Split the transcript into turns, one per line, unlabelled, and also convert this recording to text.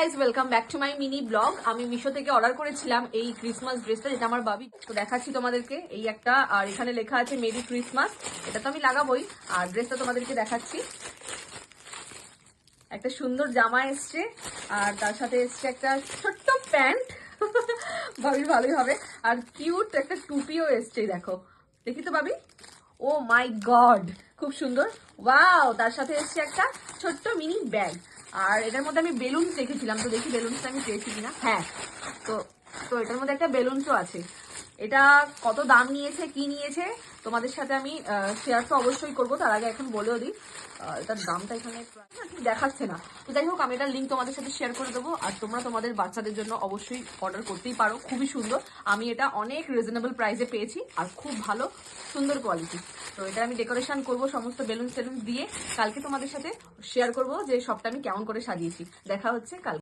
Guys, welcome back to my mini blog. আমি মিশো থেকে order করেছিলাম এই ক্রিসমাস ড্রেসটা, যেটা আমার বাবি। তো দেখাচ্ছি তোমাদেরকে এই একটা, আর এখানে লেখা আছে মেরি ক্রিসমাস। এটা তো আমি লাগাবোই। আর ড্রেসটা তোমাদেরকে দেখাচ্ছি। একটা সুন্দর জামা এসছে, আর তার সাথে এসছে একটা ছোট্ট প্যান্ট। ভাবি ভালোই হবে। আর কিউট একটা টুপিও এসছে, দেখো। দেখি তো ভাবি। ও মাই গড, খুব সুন্দর। ওয়াও, তার সাথে এসছে একটা ছোট্ট মিনি ব্যাগ। আর এটার মধ্যে আমি বেলুনস দেখেছিলাম, তো দেখি বেলুনসটা আমি পেয়েছি কিনা। হ্যাঁ, তো তো এটার মধ্যে একটা বেলুনসও আছে। এটা কত দাম নিয়েছে, কি নিয়েছে, তোমাদের সাথে আমি শেয়ার তো অবশ্যই করবো। তার আগে এখন বলেও দিই, এটার দামটা এখানে ঠিক দেখাচ্ছে না। তো যাই হোক, আমি এটার লিঙ্ক তোমাদের সাথে শেয়ার করে দেবো। আর তোমরা তোমাদের বাচ্চাদের জন্য অবশ্যই অর্ডার করতেই পারো, খুবই সুন্দর। আমি এটা অনেক রিজনেবল প্রাইসে পেয়েছি, আর খুব ভালো সুন্দর কোয়ালিটি। তো এটা আমি ডেকোরেশন করবো সমস্ত বেলুন টেলুন দিয়ে। কালকে তোমাদের সাথে শেয়ার করবো যে সবটা আমি কেমন করে সাজিয়েছি। দেখা হচ্ছে কালকে।